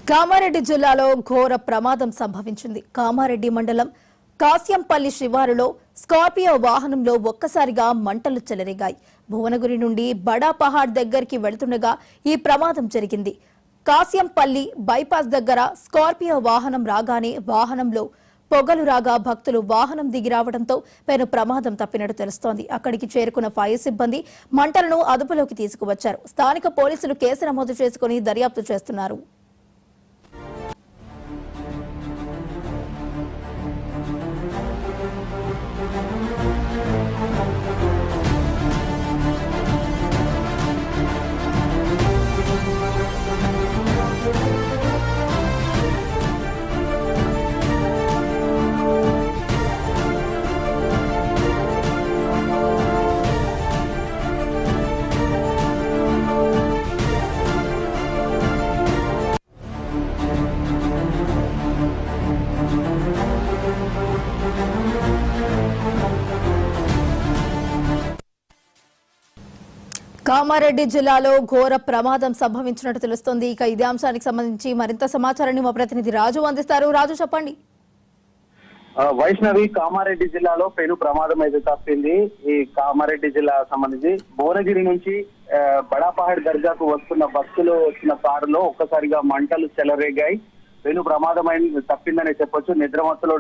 కామారెడ్డి జిల్లాలో ఘోర ప్రమాదం సంభవించింది. కామారెడ్డి మండలం కాస్యంపల్లి శివారులో స్కార్పియో వాహనంలో ఒక్కసారిగా మంటలు చెలరేగాయి. భువనగిరి నుండి బడా పహాడ్ దగ్గరికి వెళుతుండగా ఈ ప్రమాదం జరిగింది. కాస్యంపల్లి బైపాస్ దగ్గర స్కార్పియో వాహనం రాగానే వాహనంలో పొగలు రాగా భక్తులు వాహనం దిగి రావడంతో పెను ప్రమాదం తప్పినట్టు తెలుస్తోంది. అక్కడికి చేరుకున్న ఫైర్ సిబ్బంది మంటలను అదుపులోకి తీసుకువచ్చారు. స్థానిక పోలీసులు కేసు నమోదు చేసుకుని దర్యాప్తు చేస్తున్నారు. కామారెడ్డి జిల్లాలో ఘోర ప్రమాదం సంభవించినట్టు తెలుస్తోంది. ఇక ఇదే అంశానికి సంబంధించి మరింత సమాచారాన్ని మా ప్రతినిధి రాజు అందిస్తారు. రాజు, చెప్పండి. వైష్ణవి, కామారెడ్డి జిల్లాలో పెను ప్రమాదం అయితే తప్పింది. ఈ కామారెడ్డి జిల్లా సంబంధించి భువనగిరి నుంచి బడాపహాడ్ దర్గాకు వస్తున్న భక్తులు వచ్చిన కారులో ఒక్కసారిగా మంటలు చెలరేగాయి. పెను ప్రమాదమైన తప్పిందనే చెప్పొచ్చు. నిద్రమత్తులో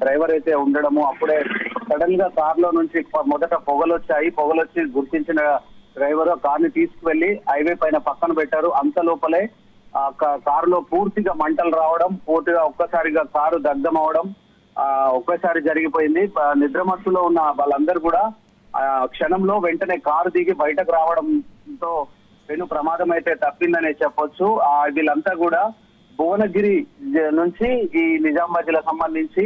డ్రైవర్ అయితే ఉండడము, అప్పుడే సడన్ గా కారులో నుంచి మొదట పొగలొచ్చి గుర్తించిన డ్రైవర్ కార్ని తీసుకువెళ్లి హైవే పైన పక్కన పెట్టారు. అంత లోపలే కారులో పూర్తిగా మంటలు రావడం, పూర్తిగా ఒక్కసారిగా కారు దగ్ధం అవడం ఒక్కసారి జరిగిపోయింది. నిద్రమత్తులో ఉన్న వాళ్ళందరూ కూడా క్షణంలో వెంటనే కారు దిగి బయటకు రావడంతో పెను ప్రమాదం అయితే తప్పిందనే చెప్పొచ్చు. వీళ్ళంతా కూడా భువనగిరి నుంచి ఈ నిజామాబాద్ జిల్లా సంబంధించి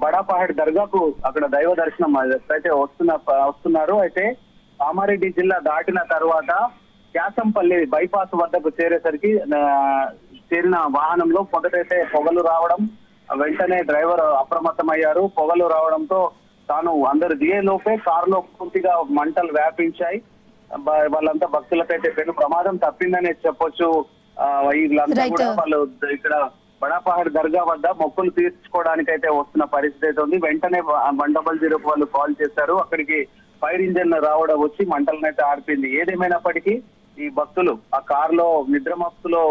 బడాపహాడ్ దర్గాకు అక్కడ దైవ దర్శనం అయితే వస్తున్నారు. అయితే కామారెడ్డి జిల్లా దాటిన తర్వాత క్యాసంపల్లి బైపాస్ వద్దకు చేరిన వాహనంలో మొదటైతే పొగలు రావడం, వెంటనే డ్రైవర్ అప్రమత్తమయ్యారు. పొగలు రావడంతో తాను అందరు దిగే లోపే కారులో పూర్తిగా మంటలు వ్యాపించాయి. వాళ్ళంతా భక్తులకైతే పెను ప్రమాదం తప్పిందనే చెప్పొచ్చు. వీళ్ళంతా కూడా వాళ్ళు ఇక్కడ బడాపహాడ్ దర్గా వద్ద మొక్కులు తీర్చుకోవడానికి అయితే వస్తున్న పరిస్థితి అయితే ఉంది. వెంటనే 100 వాళ్ళు కాల్ చేశారు. అక్కడికి ఫైర్ ఇంజన్ రావడం వచ్చి మంటలనైతే ఆర్పింది. ఏదేమైనప్పటికీ ఈ భక్తులు ఆ కారులో నిద్రమత్తులో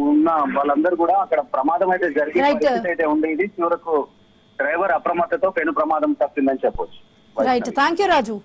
ఉన్న వాళ్ళందరూ కూడా అక్కడ ప్రమాదం అయితే జరిగే పరిస్థితి అయితే ఉండేది. చివరకు డ్రైవర్ అప్రమత్తతో పెను ప్రమాదం తప్పిందని చెప్పొచ్చు. Thank you Raju.